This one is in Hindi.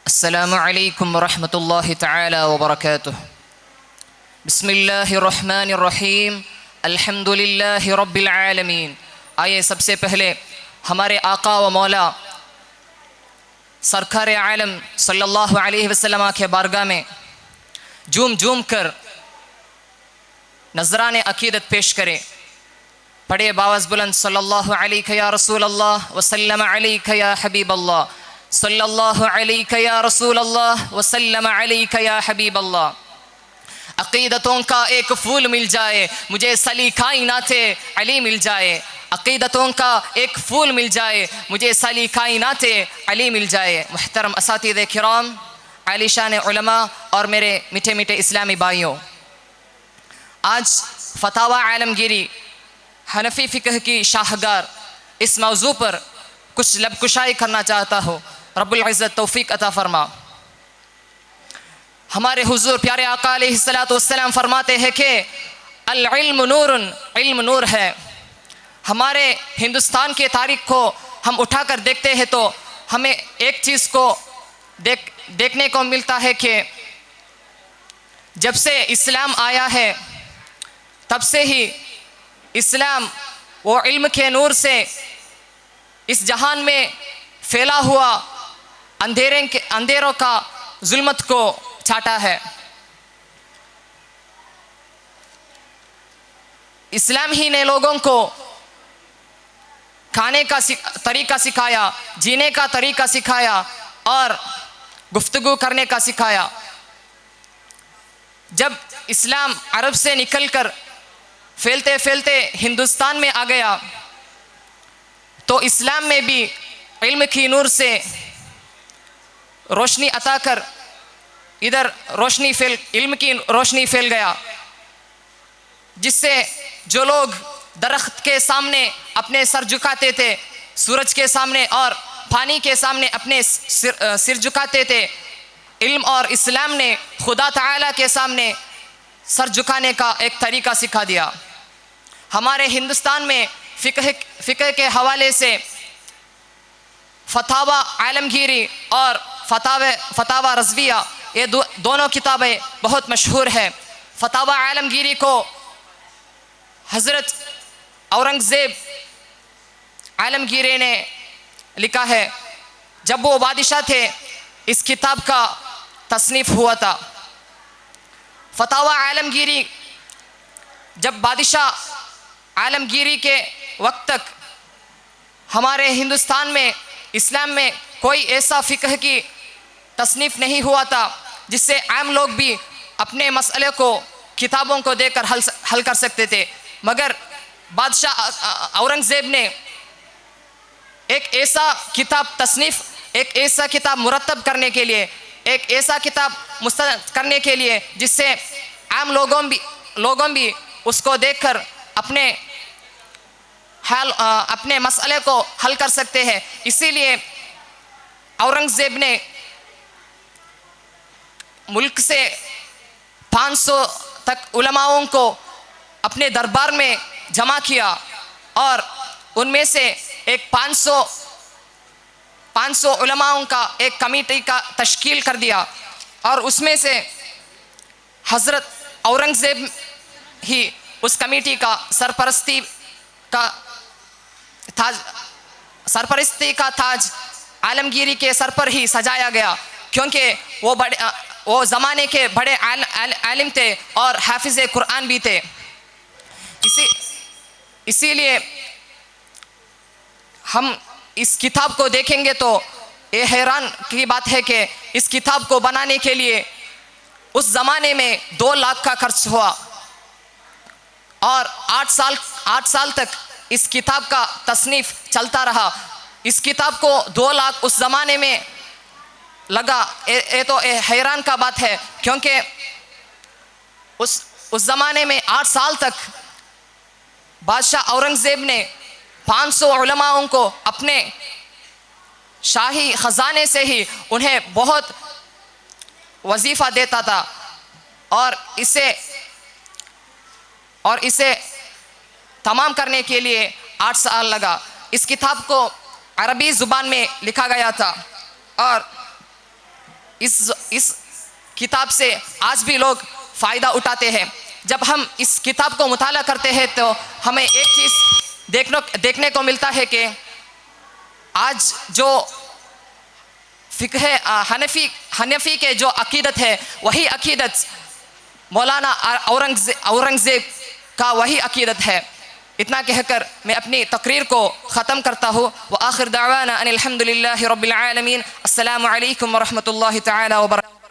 अस्सलामु अलैकुम वरहमतुल्लाहि तआला वबरकातुह। बिस्मिल्लाहिर्रहमानिर्रहीम। अल्हम्दुलिल्लाहि रब्बिल आलमीन। आइए सबसे पहले हमारे आका व मौला सरकार आलम सल्लल्लाहु अलैहि वसल्लम के बारगाह में झूम झूम कर नजरान अकीदत पेश करें। पढ़े बावज़ बुलंद सल्लल्लाहु अलैहि या रसूल अल्लाह वसल्लम अलैहि या हबीब अल्लाह, सल्लल्लाहु अलैहि या रसूल अल्लाह वसल्लम अलैहि या हबीब अल्लाह। अक़ीदतों का एक फूल मिल जाए मुझे सलीकाइनाते अली मिल जाए। अक़ीदतों का एक फूल मिल जाए मुझे सलीकाइनाते अली मिल जाए। मुहतरम असातिज़े किराम, आलिशान उलमा और मेरे मीठे मीठे इस्लामी भाइयों, आज फतावा आलमगीरी हनफी फ़िक़ह की शाहगार इस मौजू पर कुछ लबकुशाई करना चाहता हूँ। रब्बुल इज़्ज़त तौफ़ीक़ अता फ़रमा। हमारे हुज़ूर प्यारे आका अलैहिस्सलातु वस्सलाम फरमाते हैं कि अल इल्म नूरुन, इल्म नूर है। हमारे हिंदुस्तान के तारीख़ को हम उठाकर देखते हैं तो हमें एक चीज़ को देखने को मिलता है कि जब से इस्लाम आया है तब से ही इस्लाम वो इल्म के नूर से इस जहान में फैला हुआ अंधेरों का जुल्मत को छाटा है। इस्लाम ही ने लोगों को खाने का तरीका सिखाया, जीने का तरीका सिखाया और गुफ्तगू करने का सिखाया। जब इस्लाम अरब से निकलकर फैलते फैलते हिंदुस्तान में आ गया तो इस्लाम में भी इल्म की नूर से रोशनी अता कर इधर इल्म की रोशनी फैल गया, जिससे जो लोग दरख्त के सामने अपने सर झुकाते थे, सूरज के सामने और पानी के सामने अपने सिर झुकाते थे, इल्म और इस्लाम ने खुदा ताला के सामने सर झुकाने का एक तरीका सिखा दिया। हमारे हिंदुस्तान में फ़िक़ह के हवाले से फतावा आलमगीरी और फतावा रज़विया, ये दोनों किताबें बहुत मशहूर हैं। फतावा आलमगीरी को हज़रत औरंगज़ेब आलमगीरी ने लिखा है। जब वो बादशाह थे इस किताब का तसनीफ़ हुआ था। फतावा आलमगीरी जब बादशाह आलमगीरी के वक्त तक हमारे हिंदुस्तान में इस्लाम में कोई ऐसा फ़िक़ह की तसनीफ़ नहीं हुआ था जिससे आम लोग भी अपने मसले को किताबों को देकर हल कर सकते थे। मगर बादशाह औरंगज़ेब ने एक ऐसा किताब मुरतब करने के लिए, एक ऐसा किताब मुस्तरद करने के लिए जिससे आम लोगों भी उसको देखकर अपने मसले को हल कर सकते हैं। इसीलिए औरंगज़ेब ने मुल्क से 500 तक उलमाओं को अपने दरबार में जमा किया और उनमें से एक 500 उलमाओं का एक कमेटी का तश्कील कर दिया और उसमें से हज़रत औरंगज़ेब ही उस कमेटी का सरपरस्ती का ताज आलमगीरी के सर पर ही सजाया गया, क्योंकि वो ज़माने के बड़े आलिम थे और हाफिज़े कुरान भी थे। इसीलिए हम इस किताब को देखेंगे तो ये हैरान की बात है कि इस किताब को बनाने के लिए उस ज़माने में 2 लाख का खर्च हुआ और 8 साल तक इस किताब का तसनीफ़ चलता रहा। इस किताब को 2 लाख उस ज़माने में लगा, ये तो हैरान का बात है, क्योंकि उस ज़माने में 8 साल तक बादशाह औरंगज़ेब ने 500 उलमाओं को अपने शाही ख़जाने से ही उन्हें बहुत वजीफ़ा देता था और इसे तमाम करने के लिए 8 साल लगा। इस किताब को अरबी ज़ुबान में लिखा गया था और इस किताब से आज भी लोग फ़ायदा उठाते हैं। जब हम इस किताब को मुताला करते हैं तो हमें एक चीज़ देखने को मिलता है कि आज जो फ़िक़्ह हनफ़ी के जो अक़ीदत है वही अक़ीदत मौलाना औरंगज़ेब का वही अक़ीदत है। इतना कहकर मैं अपनी तकरीर को ख़त्म करता हूँ। व आखिर दावाना अनिल हम्दुलिल्लाहि रब्बिल आलमीन। अस्सलामु अलैकुम व रहमतुल्लाहि तआला व बरकातुहू।